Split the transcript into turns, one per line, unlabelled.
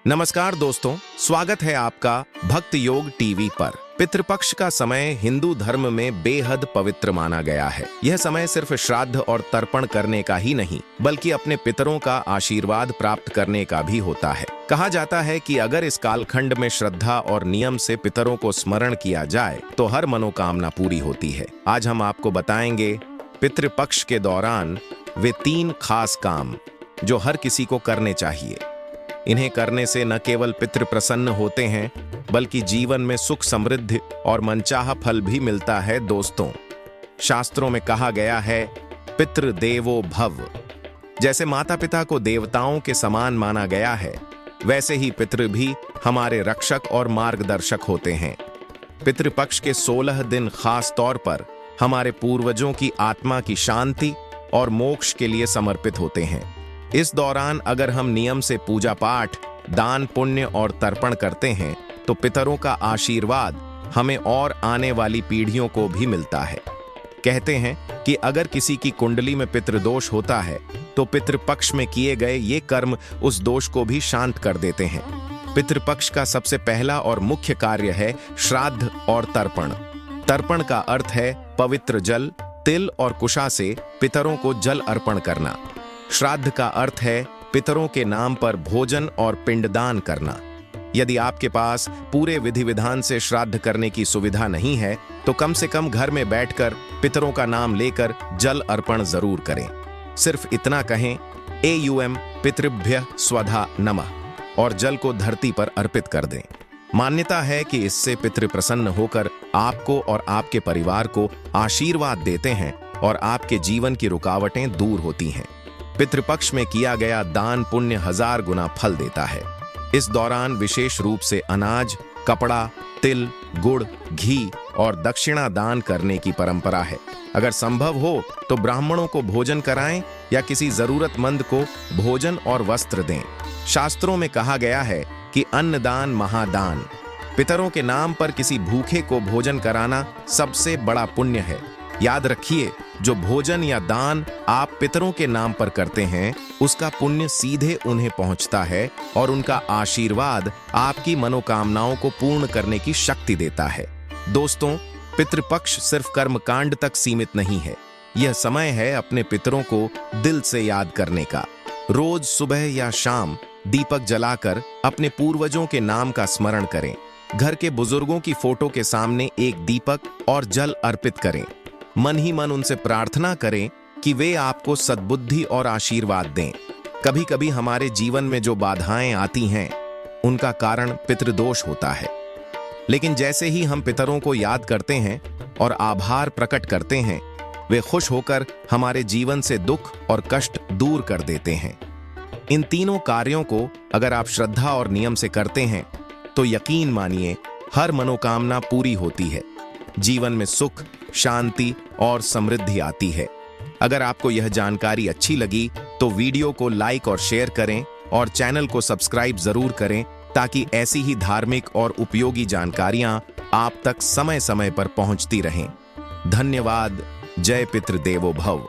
नमस्कार दोस्तों, स्वागत है आपका भक्त योग टीवी पर। पितृपक्ष का समय हिंदू धर्म में बेहद पवित्र माना गया है। यह समय सिर्फ श्राद्ध और तर्पण करने का ही नहीं, बल्कि अपने पितरों का आशीर्वाद प्राप्त करने का भी होता है। कहा जाता है कि अगर इस कालखंड में श्रद्धा और नियम से पितरों को स्मरण किया जाए तो हर मनोकामना पूरी होती है। आज हम आपको बताएंगे पितृपक्ष के दौरान वे 3 खास काम जो हर किसी को करने चाहिए। इन्हें करने से न केवल पितृ प्रसन्न होते हैं, बल्कि जीवन में सुख समृद्धि और मनचाहा फल भी मिलता है। दोस्तों, शास्त्रों में कहा गया है, पितृ देवो भव। जैसे माता पिता को देवताओं के समान माना गया है, वैसे ही पितृ भी हमारे रक्षक और मार्गदर्शक होते हैं। पितृपक्ष के 16 दिन खास तौर पर हमारे पूर्वजों की आत्मा की शांति और मोक्ष के लिए समर्पित होते हैं। इस दौरान अगर हम नियम से पूजा पाठ, दान पुण्य और तर्पण करते हैं तो पितरों का आशीर्वाद हमें और आने वाली पीढ़ियों को भी मिलता है। कहते हैं कि अगर किसी की कुंडली में पितृदोष होता है तो पितृपक्ष में किए गए ये कर्म उस दोष को भी शांत कर देते हैं। पितृपक्ष का सबसे पहला और मुख्य कार्य है श्राद्ध और तर्पण। तर्पण का अर्थ है पवित्र जल, तिल और कुशा से पितरों को जल अर्पण करना। श्राद्ध का अर्थ है पितरों के नाम पर भोजन और पिंडदान करना। यदि आपके पास पूरे विधि विधान से श्राद्ध करने की सुविधा नहीं है तो कम से कम घर में बैठकर पितरों का नाम लेकर जल अर्पण जरूर करें। सिर्फ इतना कहें, एयूएम पितृभ्यः स्वधा नमः, और जल को धरती पर अर्पित कर दें। मान्यता है कि इससे पितृ प्रसन्न होकर आपको और आपके परिवार को आशीर्वाद देते हैं और आपके जीवन की रुकावटें दूर होती हैं। पितृपक्ष में किया गया दान पुण्य 1000 गुना फल देता है। इस दौरान विशेष रूप से अनाज, कपड़ा, तिल, गुड़, घी और दक्षिणा दान करने की परंपरा है। अगर संभव हो तो ब्राह्मणों को भोजन कराएं या किसी जरूरतमंद को भोजन और वस्त्र दें। शास्त्रों में कहा गया है कि अन्नदान महादान। पितरों के नाम पर किसी भूखे को भोजन कराना सबसे बड़ा पुण्य है। याद रखिए, जो भोजन या दान आप पितरों के नाम पर करते हैं उसका पुण्य सीधे उन्हें पहुंचता है और उनका आशीर्वाद आपकी मनोकामनाओं को पूर्ण करने की शक्ति देता है। दोस्तों, पितृपक्ष सिर्फ कर्मकांड तक सीमित नहीं है। यह समय है अपने पितरों को दिल से याद करने का। रोज सुबह या शाम दीपक जलाकर अपने पूर्वजों के नाम का स्मरण करें। घर के बुजुर्गों की फोटो के सामने एक दीपक और जल अर्पित करें। मन ही मन उनसे प्रार्थना करें कि वे आपको सद्बुद्धि और आशीर्वाद दें। कभी कभी हमारे जीवन में जो बाधाएं आती हैं उनका कारण पितृदोष होता है, लेकिन जैसे ही हम पितरों को याद करते हैं और आभार प्रकट करते हैं, वे खुश होकर हमारे जीवन से दुख और कष्ट दूर कर देते हैं। इन तीनों कार्यों को अगर आप श्रद्धा और नियम से करते हैं तो यकीन मानिए हर मनोकामना पूरी होती है। जीवन में सुख, शांति और समृद्धि आती है। अगर आपको यह जानकारी अच्छी लगी तो वीडियो को लाइक और शेयर करें और चैनल को सब्सक्राइब जरूर करें, ताकि ऐसी ही धार्मिक और उपयोगी जानकारियां आप तक समय समय पर पहुंचती रहें। धन्यवाद। जय पितृदेवो भव।